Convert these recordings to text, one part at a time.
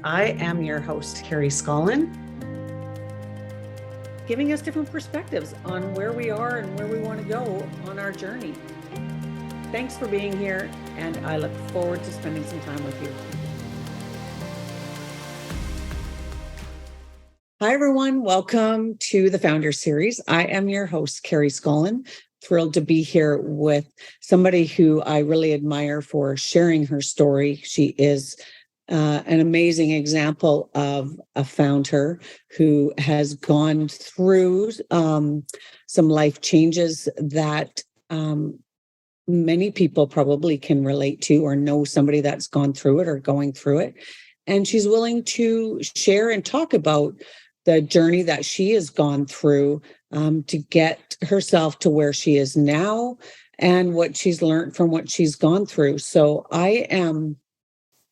I am your host, Carrie, giving us different perspectives on where we are and where we want to go on our journey. Thanks for being here, and I look forward to spending some time with you. Hi, everyone. Welcome to the FoundHer series. I am your host, Carrie. Thrilled to be here with somebody who I really admire for sharing her story. She is an amazing example of a FoundHer who has gone through some life changes that many people probably can relate to or know somebody that's gone through it or going through it. And she's willing to share and talk about the journey that she has gone through to get herself to where she is now and what she's learned from what she's gone through. So I am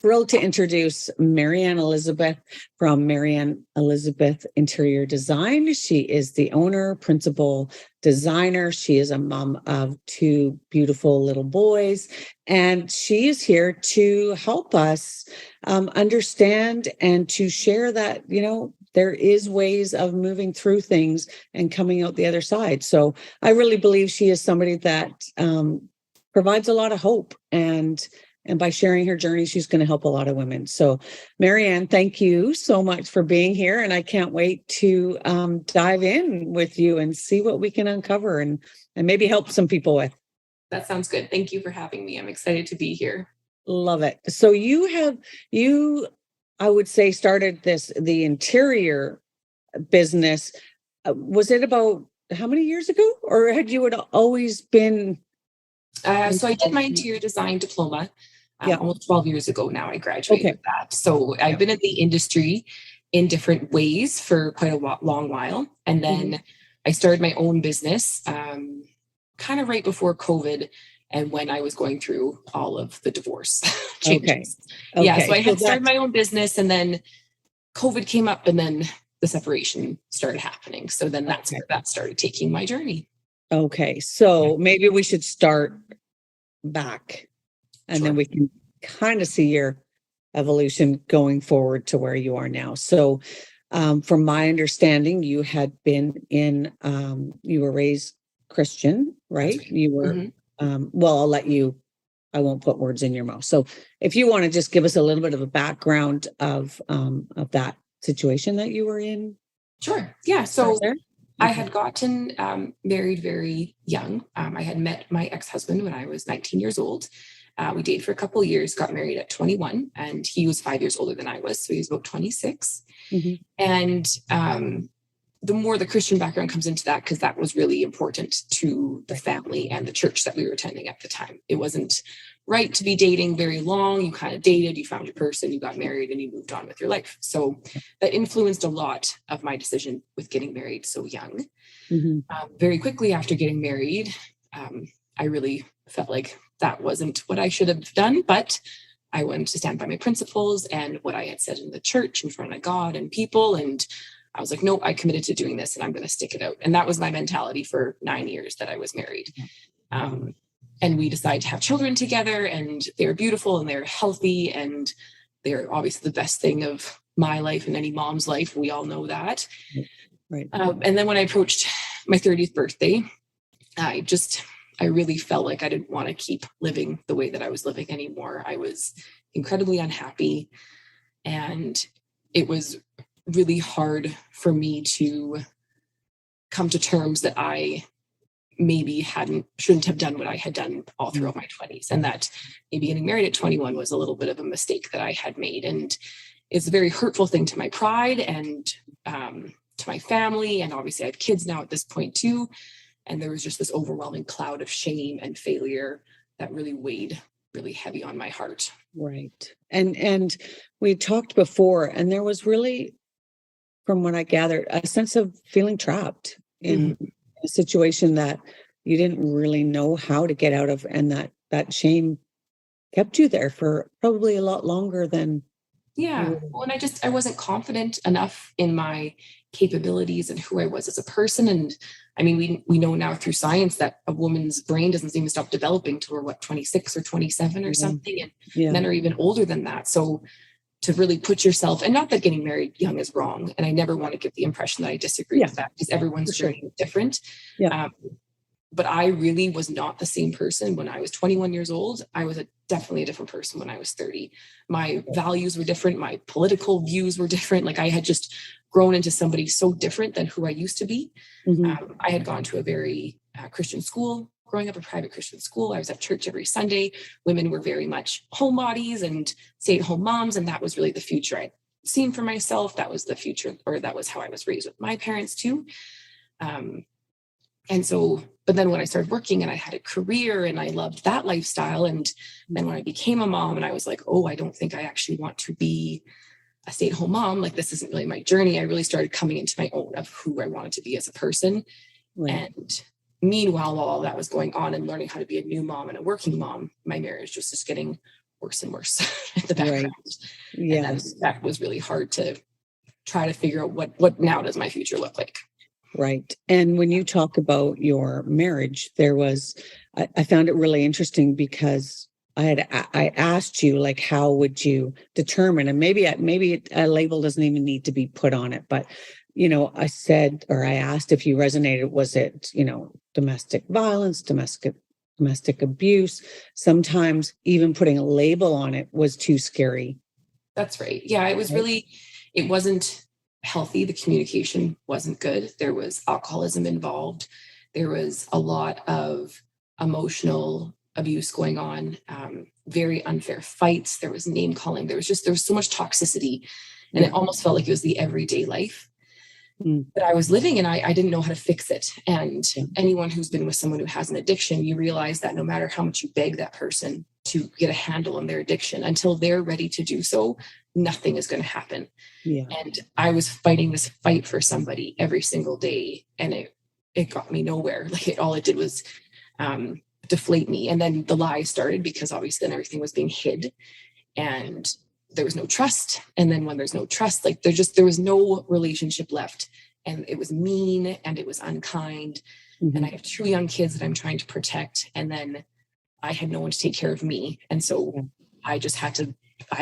thrilled to introduce Marianne Elizabeth from Marianne Elizabeth Interior Designs. She is the owner, principal designer. She is a mom of two beautiful little boys, and she is here to help us understand and to share that, there is ways of moving through things and coming out the other side. So I really believe she is somebody that provides a lot of hope, and by sharing her journey, she's going to help a lot of women. So Marianne, thank you so much for being here. And I can't wait to dive in with you and see what we can uncover and maybe help some people with. That sounds good. Thank you for having me. I'm excited to be here. Love it. So you I would say started the interior business. Was it about how many years ago, or had you always been? So I did my interior design diploma almost 12 years ago now. I graduated with that. So I've been in the industry in different ways for quite a long while. And then I started my own business kind of right before COVID and when I was going through all of the divorce changes. Okay. Yeah, so I had started my own business, and then COVID came up, and then the separation started happening. So then that's where that started taking my journey. Okay, so maybe we should start back, and then we can kind of see your evolution going forward to where you are now. So from my understanding, you had been you were raised Christian, right? You were, well, I won't put words in your mouth. So if you want to just give us a little bit of a background of that situation that you were in. Sure. Yeah. So I had gotten married very young. I had met my ex-husband when I was 19 years old. We dated for a couple of years, got married at 21, and he was 5 years older than I was. So he was about 26. And the more the Christian background comes into that, because that was really important to the family and the church that we were attending at the time. It wasn't right to be dating very long. You kind of dated, you found your person, you got married, and you moved on with your life. So that influenced a lot of my decision with getting married so young. Very quickly after getting married, I really felt like that wasn't what I should have done, but I wanted to stand by my principles and what I had said in the church in front of God and people. And I was like, nope, I committed to doing this and I'm going to stick it out. And that was my mentality for 9 years that I was married. And we decided to have children together, and they're beautiful and they're healthy, and they're obviously the best thing of my life and any mom's life. We all know that. Right. And then when I approached my 30th birthday, I really felt like I didn't want to keep living the way that I was living anymore. I was incredibly unhappy, and it was really hard for me to come to terms that I maybe shouldn't have done what I had done all throughout my 20s, and that maybe getting married at 21 was a little bit of a mistake that I had made. And it's a very hurtful thing to my pride and to my family. And obviously I have kids now at this point too. And there was just this overwhelming cloud of shame and failure that really weighed really heavy on my heart. Right. And we talked before, and there was really, from what I gathered, a sense of feeling trapped in a situation that you didn't really know how to get out of. And that shame kept you there for probably a lot longer than. Yeah. Well, and I wasn't confident enough in my capabilities and who I was as a person. And I mean, we know now through science that a woman's brain doesn't even stop developing till we're 26 or 27 or something. And men are even older than that. So to really put yourself, and not that getting married young is wrong. And I never want to give the impression that I disagree with that, because everyone's journey is different. Yeah. But I really was not the same person when I was 21 years old. I was definitely a different person when I was 30. My values were different. My political views were different. Like, I had just grown into somebody so different than who I used to be. I had gone to a very Christian school, growing up a private Christian school. I was at church every Sunday. Women were very much homebodies and stay-at-home moms. And that was really the future I'd seen for myself. That was the future, or that was how I was raised with my parents too. And so, but then when I started working and I had a career and I loved that lifestyle, and then when I became a mom and I was like, oh, I don't think I actually want to be a stay-at-home mom. Like, this isn't really my journey. I really started coming into my own of who I wanted to be as a person. And meanwhile, while all that was going on and learning how to be a new mom and a working mom, my marriage was just getting worse and worse in the background. And that was really hard to try to figure out what now does my future look like. Right. And when you talk about your marriage, I found it really interesting, because I asked you, like, how would you determine, and maybe a label doesn't even need to be put on it, but, I said, or I asked if you resonated, was it, domestic violence, domestic abuse? Sometimes even putting a label on it was too scary. That's right. Yeah, it was really, it wasn't healthy. The communication wasn't good. There was alcoholism involved. There was a lot of emotional abuse going on, very unfair fights. There was name calling. There was so much toxicity, and it almost felt like it was the everyday life that I was living, and I didn't know how to fix it. And anyone who's been with someone who has an addiction, you realize that no matter how much you beg that person to get a handle on their addiction, until they're ready to do so, nothing is going to happen. And I was fighting this fight for somebody every single day, and it got me nowhere. Like, all it did was deflate me. And then the lies started, because obviously then everything was being hid, and there was no trust. And then when there's no trust, like, there was no relationship left, and it was mean and it was unkind. And I have 2 young kids that I'm trying to protect. And then I had no one to take care of me. And so I had to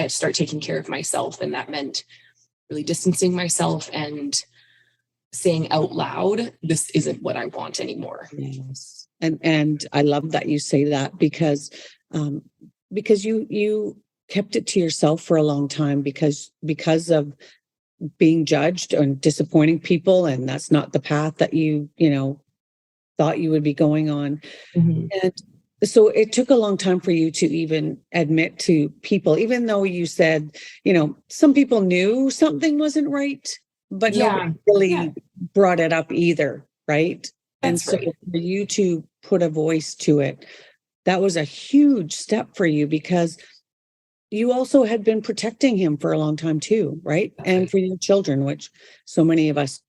start taking care of myself. And that meant really distancing myself and saying out loud, this isn't what I want anymore. Yes. And I love that you say that, because you kept it to yourself for a long time, because of being judged and disappointing people. And that's not the path that you thought you would be going on. And so it took a long time for you to even admit to people, even though you said, some people knew something wasn't right, but nobody really brought it up either. Right. That's and so for you to put a voice to it, that was a huge step for you, because you also had been protecting him for a long time too, right? And for your children, which so many of us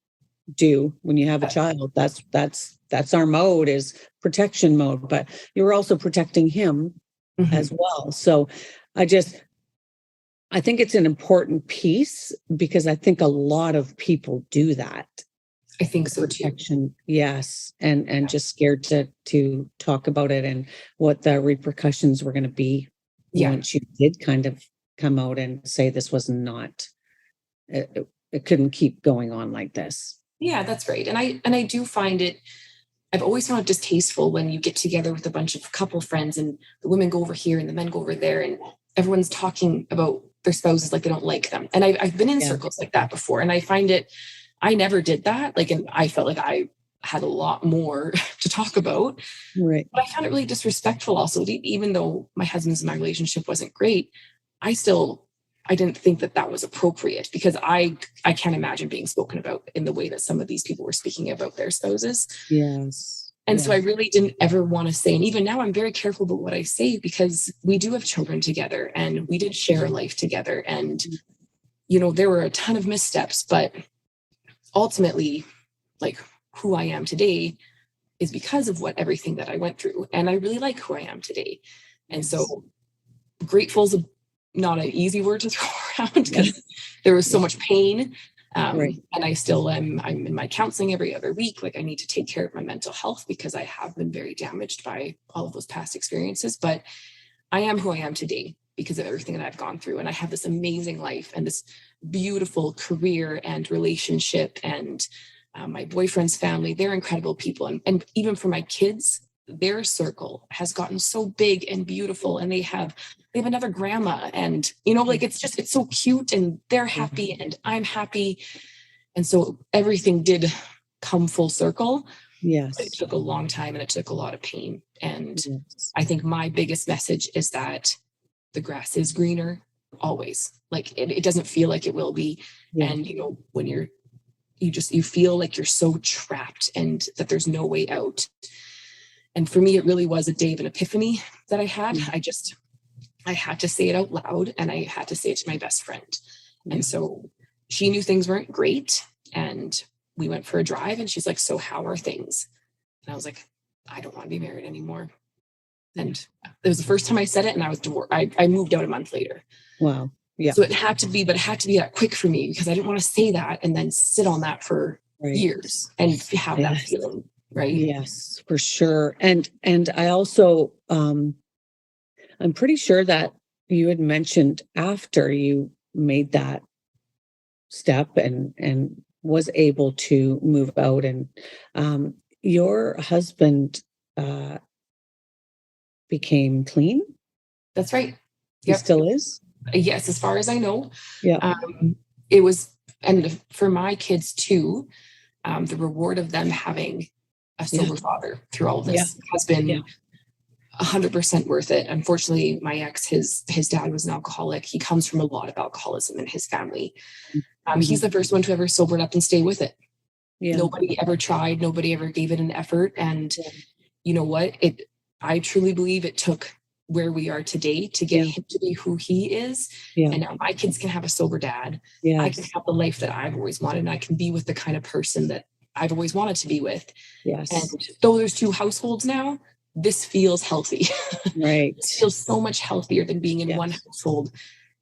do when you have a child. That's our mode, is protection mode, but you're also protecting him as well. So I think it's an important piece, because I think a lot of people do that. I think so protection, too. Yes. And just scared to talk about it and what the repercussions were going to be once you did kind of come out and say this was not, it couldn't keep going on like this. Yeah, that's right. And I do find it, I've always found it distasteful when you get together with a bunch of couple friends and the women go over here and the men go over there, and everyone's talking about their spouses like they don't like them. And I've been in circles like that before, and I find it, I never did that. Like, and I felt like I had a lot more to talk about. Right. But I found it really disrespectful also, even though my husband's and my relationship wasn't great, I didn't think that was appropriate, because I can't imagine being spoken about in the way that some of these people were speaking about their spouses. Yes. And so I really didn't ever want to say, and even now I'm very careful about what I say, because we do have children together and we did share a life together. And, there were a ton of missteps, but ultimately, like, who I am today is because of everything that I went through. And I really like who I am today. And so grateful is not an easy word to throw around, because there was so much pain. And I still I'm in my counseling every other week. Like, I need to take care of my mental health, because I have been very damaged by all of those past experiences, but I am who I am today. because of everything that I've gone through. And I have this amazing life and this beautiful career and relationship, and my boyfriend's family, they're incredible people. And even for my kids, their circle has gotten so big and beautiful, and they have another grandma, and like it's so cute, and they're happy and I'm happy. And so everything did come full circle. Yes. But it took a long time and it took a lot of pain. And Yes. I think my biggest message is that the grass is greener always. Like it doesn't feel like it will be. Yeah. And when you feel like you're so trapped and that there's no way out. And for me, it really was a day of an epiphany that I had. I had to say it out loud, and I had to say it to my best friend. Yeah. And so she knew things weren't great, and we went for a drive, and she's like, so how are things? And I was like, I don't want to be married anymore. And it was the first time I said it, and I was divorced. I moved out a month later. Wow. Yeah. So it had to be that quick for me, because I didn't want to say that and then sit on that for years and have that feeling. Right. Yes, for sure. And I also, I'm pretty sure that you had mentioned after you made that step and was able to move out, and your husband became clean. That's right. He still is. Yes, as far as I know. Yeah. It was, and for my kids too, the reward of them having a sober father through all of this has been 100% worth it. Unfortunately, my ex, his dad was an alcoholic. He comes from a lot of alcoholism in his family. He's the first one to ever sobered up and stay with it. Yeah. Nobody ever tried. Nobody ever gave it an effort. And you know what? I truly believe it took where we are today to get him to be who he is. And now my kids can have a sober dad. I can have the life that I've always wanted, and I can be with the kind of person that I've always wanted to be with. Yes. And though there's two households now, this feels healthy. Right. It feels so much healthier than being in one household,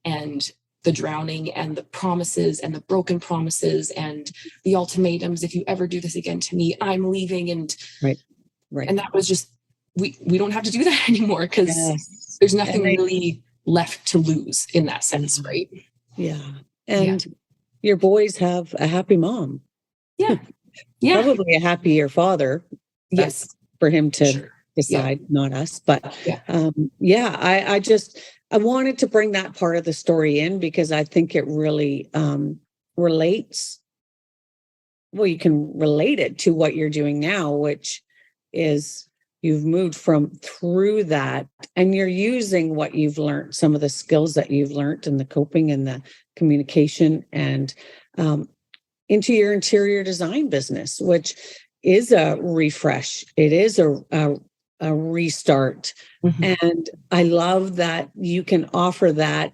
and the drowning and the promises and the broken promises and the ultimatums. If you ever do this again to me, I'm leaving. And and that was just, we don't have to do that anymore, because there's nothing really left to lose in that sense. Right. Yeah. And your boys have a happy mom. Yeah. Probably a happier father. That's for him to decide, not us. But I wanted to bring that part of the story in, because I think it really relates. Well, you can relate it to what you're doing now, which is you've moved through that, and you're using what you've learned, some of the skills that you've learned, and the coping and the communication, and into your interior design business, which is a refresh. It is a restart. And I love that you can offer that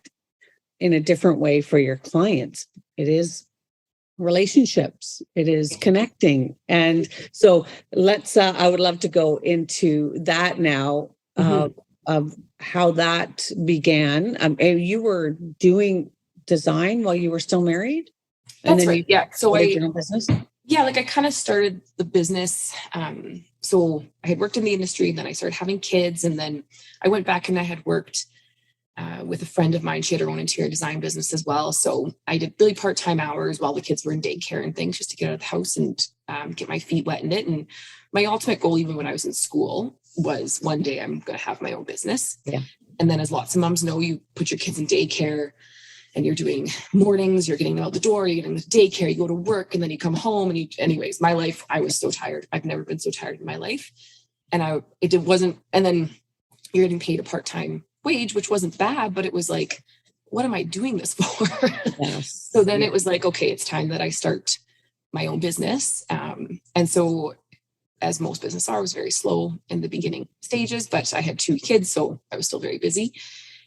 in a different way for your clients. It is relationships. It is connecting. And so I would love to go into that now, of how that began. You were doing design while you were still married? That's right. Yeah. So business? Yeah, I kind of started the business. So I had worked in the industry, and then I started having kids, and then I went back and I had worked with a friend of mine. She had her own interior design business as well. So I did really part-time hours while the kids were in daycare and things, just to get out of the house and get my feet wet in it. And my ultimate goal, even when I was in school, was one day I'm going to have my own business. Yeah. And then, as lots of moms know, you put your kids in daycare, and you're doing mornings, you're getting them out the door, you're getting them to daycare, you go to work, and then you come home, and anyways, my life, I was so tired. I've never been so tired in my life. And and then you're getting paid a part-time wage, which wasn't bad, but it was like, what am I doing this for? Yes. So then it was like, okay, it's time that I start my own business. And so, as most business are, I was very slow in the beginning stages, but I had 2 kids, so I was still very busy.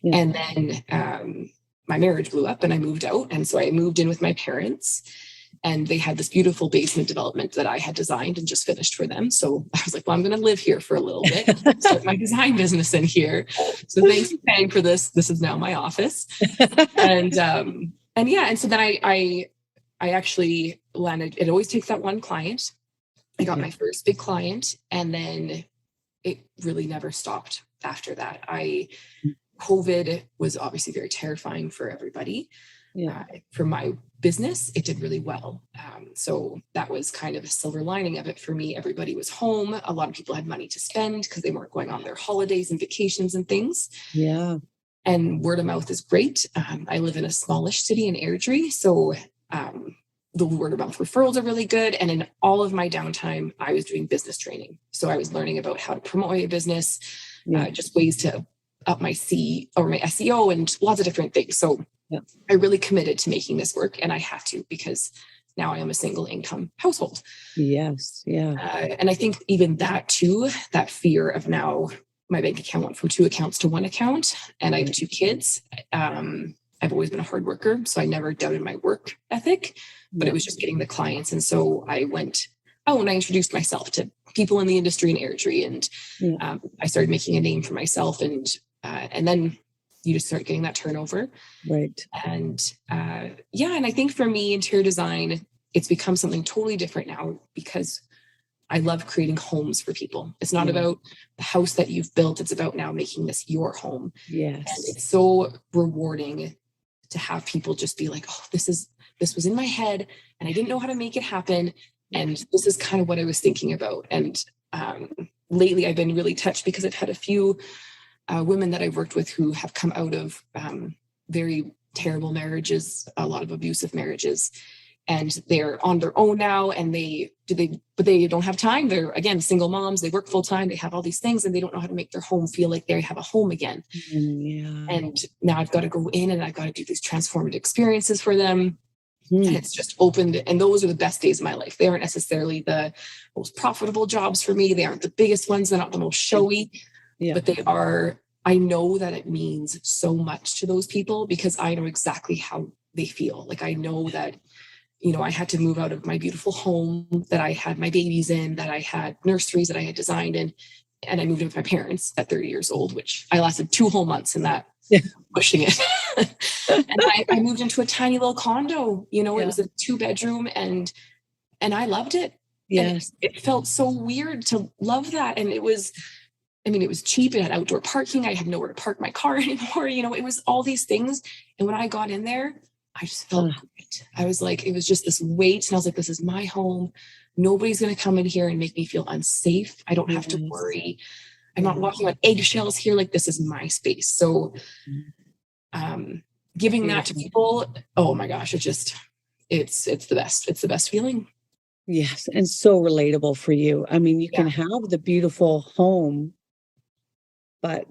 Yeah. And then, my marriage blew up and I moved out. And so I moved in with my parents, and they had this beautiful basement development that I had designed and just finished for them. So I was like, well, I'm going to live here for a little bit, start my design business in here. So thanks for paying for this. This is now my office. And so then I actually landed, it always takes that one client. I got my first big client, and then it really never stopped after that. COVID was obviously very terrifying for everybody. For my business, it did really well. So that was kind of a silver lining of it for me. Everybody was home. A lot of people had money to spend because they weren't going on their holidays and vacations and things. Yeah. And word of mouth is great. I live in a smallish city in Airdrie. So the word of mouth referrals are really good. And in all of my downtime, I was doing business training. So I was learning about how to promote my business, just ways to up my SEO and lots of different things. So I really committed to making this work, and I have to, because now I am a single income household. Yes. Yeah. And I think even that too, that fear of now my bank account went from 2 accounts to 1 account, and I have 2 kids. I've always been a hard worker, so I never doubted my work ethic, but it was just getting the clients. And so I went, and I introduced myself to people in the industry in Airdrie, and I started making a name for myself, and then you just start getting that turnover. Right. And and I think for me, interior design, it's become something totally different now, because I love creating homes for people. It's not about the house that you've built. It's about now making this your home. Yes. And it's so rewarding to have people just be like, oh, this was in my head and I didn't know how to make it happen. And this is kind of what I was thinking about. And lately I've been really touched because I've had a few women that I've worked with who have come out of very terrible marriages, a lot of abusive marriages, and they're on their own now, and but they don't have time. They're, again, single moms, they work full time, they have all these things, and they don't know how to make their home feel like they have a home again. And now I've got to go in and I've got to do these transformative experiences for them. And it's just opened, and those are the best days of my life. They aren't necessarily the most profitable jobs for me. They aren't the biggest ones. They're not the most showy. But they are, I know that it means so much to those people, because I know exactly how they feel. Like, I know that, I had to move out of my beautiful home that I had my babies in, that I had nurseries that I had designed in, and I moved in with my parents at 30 years old, which I lasted 2 whole months in that, pushing it. And I moved into a tiny little condo, it was a 2-bedroom, and I loved it. Yes. And it felt so weird to love that. And it was cheap. It had outdoor parking. I had nowhere to park my car anymore. It was all these things. And when I got in there, I just felt great. I was like, it was just this weight. And I was like, this is my home. Nobody's going to come in here and make me feel unsafe. I don't have to worry. I'm not walking on eggshells here. Like, this is my space. So, giving that to people, oh my gosh, it's the best. It's the best feeling. Yes. And so relatable for you. I mean, you can have the beautiful home, but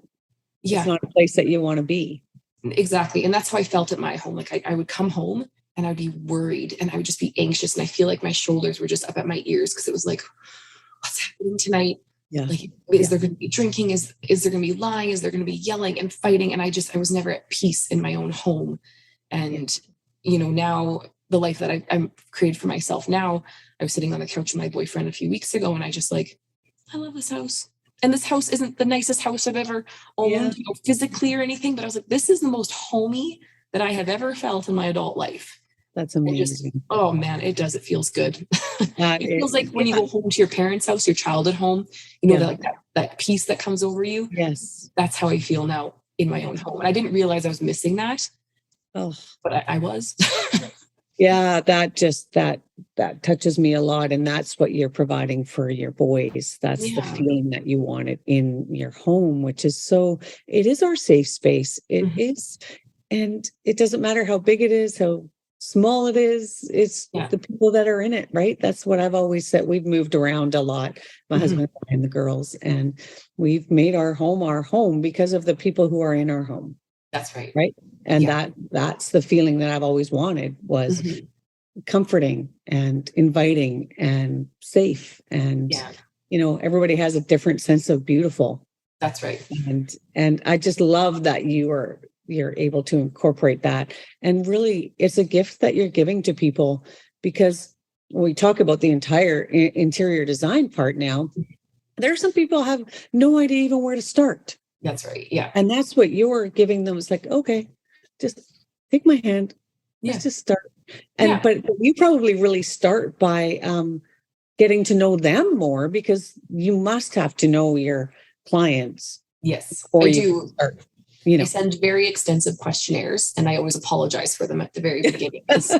it's not a place that you want to be. Exactly. And that's how I felt at my home. Like, I would come home and I'd be worried and I would just be anxious. And I feel like my shoulders were just up at my ears, because it was like, what's happening tonight? Like, is there going to be drinking? Is there going to be lying? Is there going to be yelling and fighting? And I was never at peace in my own home. And, now the life that I'm created for myself now, I was sitting on the couch with my boyfriend a few weeks ago, and I just I love this house. And this house isn't the nicest house I've ever owned, physically or anything, but I was like, this is the most homey that I have ever felt in my adult life. That's amazing. Oh man, it does. It feels good. It feels like when you go home to your parents' house, your childhood home, that peace that comes over you. Yes. That's how I feel now in my own home. And I didn't realize I was missing that. Oh, but I was. Yeah, that touches me a lot. And that's what you're providing for your boys. That's the feeling that you wanted in your home, which is it is our safe space. It is. And it doesn't matter how big it is, how small it is. It's the people that are in it, right? That's what I've always said. We've moved around a lot, my husband and the girls, and we've made our home because of the people who are in our home. That's right. Right. And that's the feeling that I've always wanted, was comforting and inviting and safe. And, everybody has a different sense of beautiful. That's right. And I just love that you're able to incorporate that. And really, it's a gift that you're giving to people, because when we talk about the entire interior design part now, there are some people have no idea even where to start. That's right. Yeah. And that's what you're giving them. It's like, okay, just take my hand. Let's just start. And but you probably really start by getting to know them more, because you must have to know your clients. Yes, I do. I send very extensive questionnaires, and I always apologize for them at the very beginning because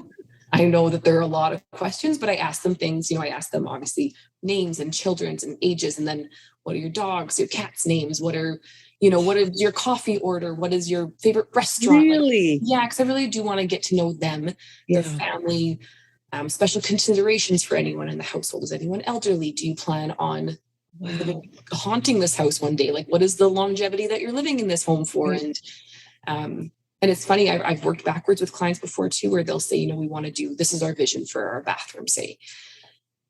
I know that there are a lot of questions, but I ask them things, I ask them obviously names and children's and ages, and then what are your dogs, your cats' names? What is your coffee order? What is your favorite restaurant? Really? Because I really do want to get to know them, their family, special considerations for anyone in the household. Is anyone elderly? Do you plan on haunting this house one day? Like, what is the longevity that you're living in this home for? And it's funny, I've worked backwards with clients before too, where they'll say, we want to do, this is our vision for our bathroom, say,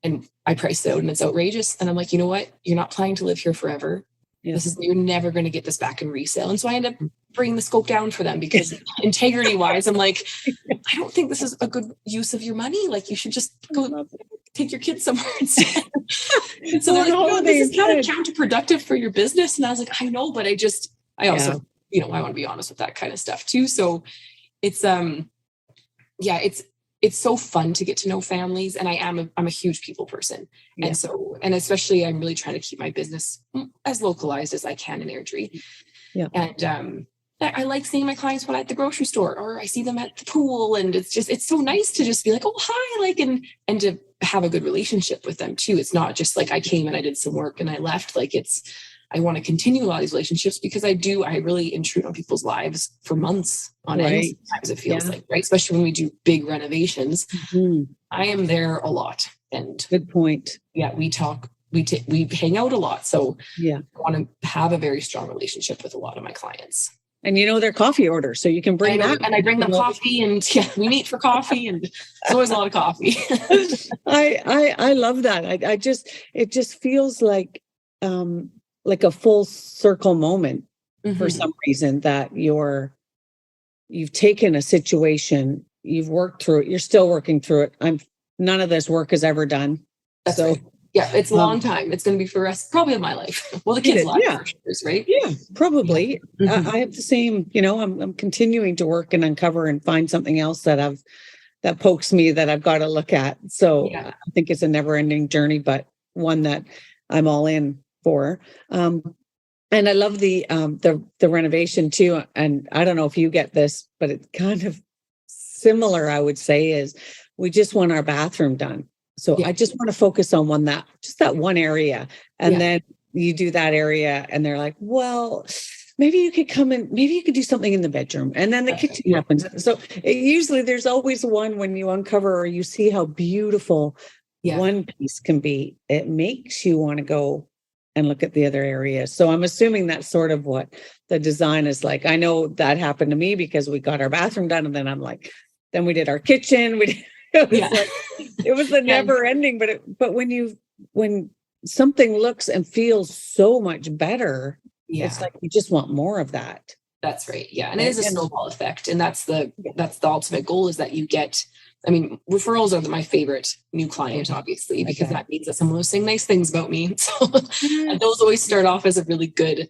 and I price it out and it's outrageous. And I'm like, you know what? You're not planning to live here forever. You're never going to get this back in resale. And so I end up bringing the scope down for them because integrity wise, I'm like, I don't think this is a good use of your money. Like, you should just go take your kids somewhere instead. And so they're like, this is kind of counterproductive for your business. And I was like, I know, but I also, I want to be honest with that kind of stuff too. So it's, it's so fun to get to know families, and I'm a huge people person. And especially I'm really trying to keep my business as localized as I can in Airdrie. And I like seeing my clients when I'm at the grocery store, or I see them at the pool, and it's so nice to just be like, oh, hi, and to have a good relationship with them too. It's not just like I came and I did some work and I left. Like, I want to continue a lot of these relationships because I really intrude on people's lives for months on end. Sometimes it feels like, right? Especially when we do big renovations. I am there a lot. And good point. Yeah, we talk, we hang out a lot. So I want to have a very strong relationship with a lot of my clients. And their coffee order, so you can bring that. And I bring them coffee, and we meet for coffee, and there's always a lot of coffee. I love that. It just feels like a full circle moment for some reason, that you've taken a situation, you've worked through it, you're still working through it. None of this work is ever done. That's right. Yeah, it's a long time. It's going to be for the rest, probably of my life. Well, the kids' life, for sure, right? Yeah, probably. I have the same, I'm continuing to work and uncover and find something else that pokes me that I've got to look at. So I think it's a never ending journey, but one that I'm all in for. And I love the renovation too. And I don't know if you get this, but it's kind of similar, I would say, is we just want our bathroom done. So I just want to focus on that one area. And then you do that area and they're like, well, maybe you could come in, maybe you could do something in the bedroom. And then the kitchen happens. So usually there's always one when you uncover or you see how beautiful one piece can be. It makes you want to go and look at the other areas. So I'm assuming that's sort of what the design is like. I know that happened to me because we got our bathroom done, and then I'm like, then we did our kitchen. It was a never ending, but when something looks and feels so much better, it's like you just want more of that. That's right. Yeah. And it is a snowball effect. And that's the ultimate goal, is that you get, referrals are my favorite new client, obviously, because that means that someone was saying nice things about me. So and those always start off as a really good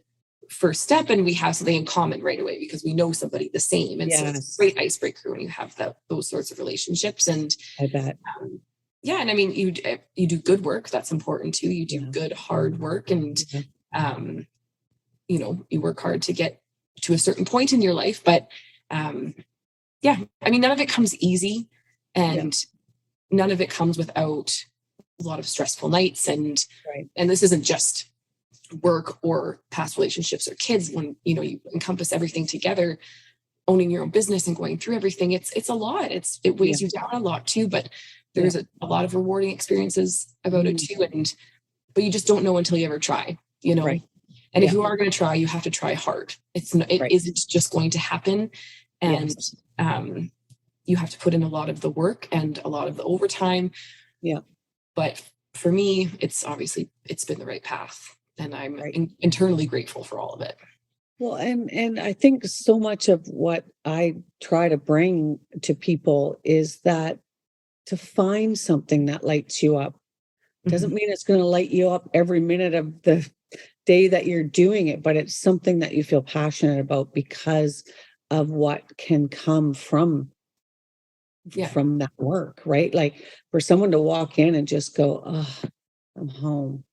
first step, and we have something in common right away because we know somebody the same. And so it's a great icebreaker when you have those sorts of relationships. And I bet. And you do good work. That's important too. You do good, hard work, and you work hard to get to a certain point in your life. But none of it comes easy, and none of it comes without a lot of stressful nights. And this isn't just work or past relationships or kids. When you encompass everything together, owning your own business and going through everything, it's a lot. It weighs you down a lot too, but there's a lot of rewarding experiences about it too. But you just don't know until you ever try, and if you are going to try, you have to try hard. It isn't just going to happen. And you have to put in a lot of the work and a lot of the overtime. But for me, it's been the right path. And I'm internally grateful for all of it. Well, and I think so much of what I try to bring to people is that to find something that lights you up doesn't mean it's going to light you up every minute of the day that you're doing it, but it's something that you feel passionate about because of what can come from that work, right? Like for someone to walk in and just go, oh, I'm home.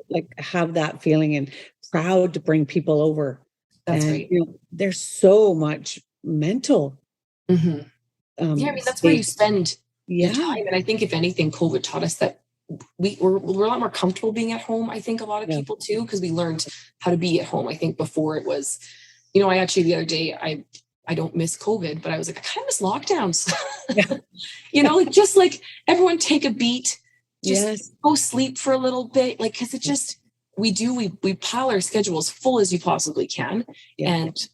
Like have that feeling, and proud to bring people over That's And right. there's so much mental Yeah, I mean, that's where you space. spend your Yeah. time. And I think if anything, COVID taught us that we're a lot more comfortable being at home. I think a lot of Yeah. people too, because we learned how to be at home. I think before it was, I actually the other day, I don't miss COVID, but I was like, I kind of miss lockdowns. Yeah. Like just like everyone take a beat, just Yes. go sleep for a little bit. Like, cause it just, we pile our schedule as full as you possibly can. Yeah. And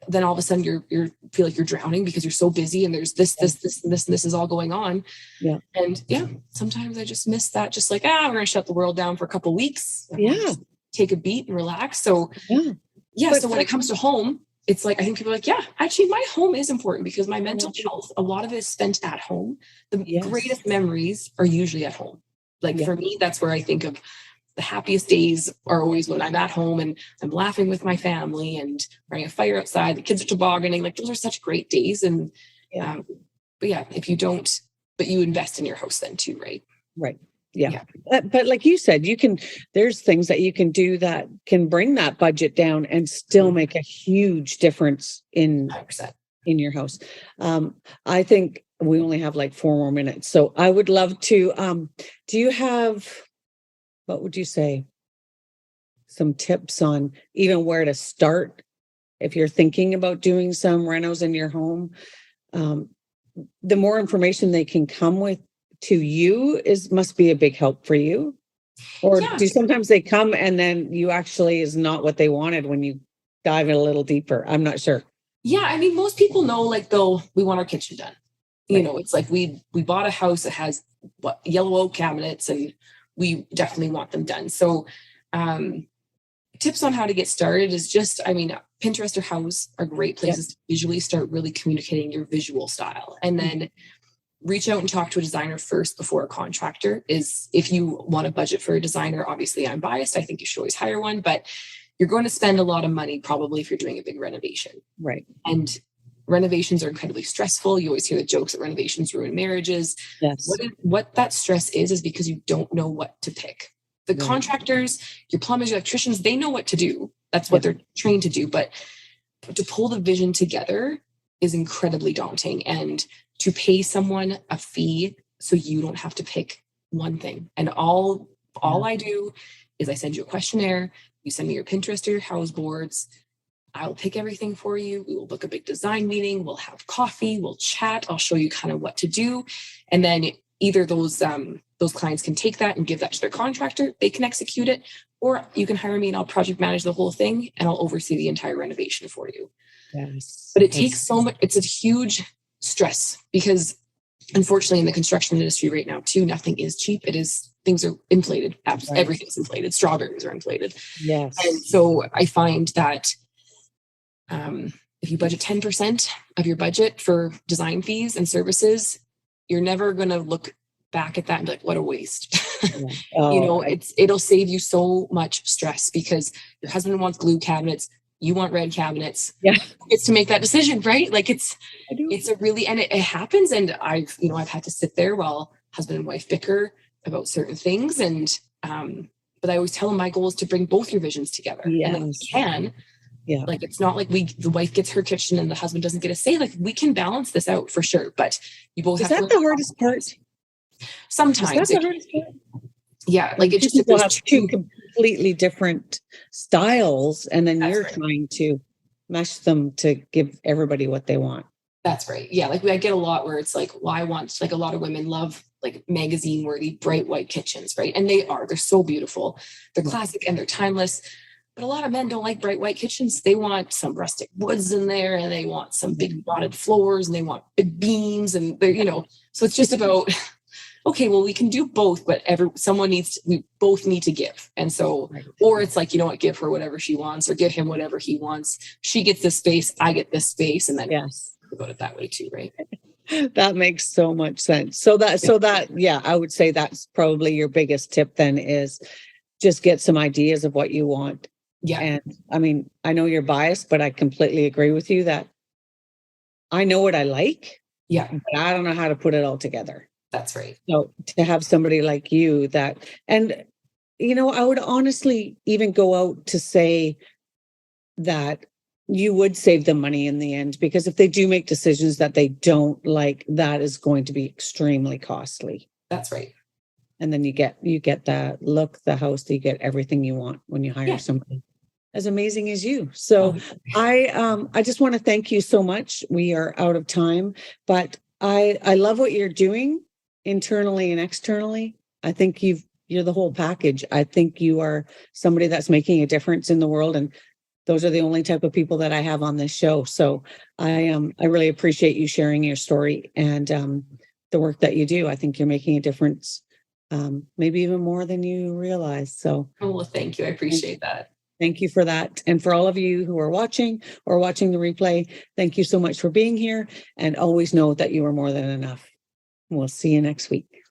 then all of a sudden you feel like you're drowning because you're so busy and there's this, and this is all going on. Yeah. And sometimes I just miss that. Just like, we're going to shut the world down for a couple of weeks. Yeah. Take a beat and relax. So But so when it comes to home, it's like, I think people are like, actually my home is important because my mental health, a lot of it is spent at home. The greatest memories are usually at home. Like for me, that's where I think of the happiest days are always when I'm at home and I'm laughing with my family and running a fire outside. The kids are tobogganing. Like those are such great days. And, but if you don't, but you invest in your house then too, right? Right. Yeah. But like you said, there's things that you can do that can bring that budget down and still make a huge difference in 100%. In your house. I think we only have like 4 more minutes. So I would love to, do you have, what would you say? Some tips on even where to start if you're thinking about doing some renos in your home? The more information they can come with to you must be a big help for you. Or do sometimes they come and then you actually is not what they wanted when you dive in a little deeper? I'm not sure. Yeah, I mean, most people know, like, we want our kitchen done. It's like we bought a house that has yellow oak cabinets, and we definitely want them done. So, tips on how to get started is just, Pinterest or House are great places to visually start really communicating your visual style, and then reach out and talk to a designer first before a contractor. Is if you want to budget for a designer, obviously I'm biased. I think you should always hire one, but you're going to spend a lot of money probably if you're doing a big renovation. Right. And renovations are incredibly stressful. You always hear the jokes that renovations ruin marriages. Yes. What that stress is because you don't know what to pick. The contractors, your plumbers, your electricians, they know what to do. That's what they're trained to do. But to pull the vision together is incredibly daunting. And to pay someone a fee so you don't have to pick one thing. And all I do is I send you a questionnaire. You send me your Pinterest or your house boards. I'll pick everything for you. We will book a big design meeting. We'll have coffee. We'll chat. I'll show you kind of what to do. And then either those clients can take that and give that to their contractor. They can execute it. Or you can hire me and I'll project manage the whole thing and I'll oversee the entire renovation for you. Yes. But it takes so much. It's a huge stress because unfortunately in the construction industry right now too, nothing is cheap. Things are inflated. Everything's inflated. Strawberries are inflated. Yes. And so I find that if you budget 10% of your budget for design fees and services, you're never going to look back at that and be like, what a waste. It'll save you so much stress because your husband wants blue cabinets. You want red cabinets. Yeah. It's to make that decision, right? Like it's a really, and it happens. And I've had to sit there while husband and wife bicker about certain things. And, but I always tell them my goal is to bring both your visions together. Yes. And we can. Yeah. Like it's not like the wife gets her kitchen and the husband doesn't get a say. Like we can balance this out for sure. But you both have to. Is that the hardest part? Sometimes. Is that the hardest part? Yeah. Like it's just people have two completely different styles and then you're trying to mesh them to give everybody what they want. That's right. Yeah. Like I get a lot where it's like, well, I want, like a lot of women love like magazine worthy, bright white kitchens, right? And they're so beautiful. They're classic and they're timeless. But a lot of men don't like bright white kitchens. They want some rustic woods in there and they want some big rotted floors and they want big beams and so it's just about, okay, well, we can do both, but we both need to give. And so, or it's like, give her whatever she wants or give him whatever he wants. She gets this space, I get this space. And then about it that way too, right? That makes so much sense. So I would say that's probably your biggest tip then is just get some ideas of what you want. Yeah. And I know you're biased, but I completely agree with you that I know what I like. Yeah. But I don't know how to put it all together. That's right. So to have somebody like you I would honestly even go out to say that you would save them money in the end, because if they do make decisions that they don't like, that is going to be extremely costly. That's right. And then you get the house, you get everything you want when you hire somebody as amazing as you. So I just want to thank you so much. We are out of time, but I love what you're doing internally and externally. I think you're the whole package. I think you are somebody that's making a difference in the world, and those are the only type of people that I have on this show. So I really appreciate you sharing your story and the work that you do. I think you're making a difference, maybe even more than you realize. So, well, thank you. I appreciate that. Thank you for that. And for all of you who are watching or watching the replay, thank you so much for being here. And always know that you are more than enough. We'll see you next week.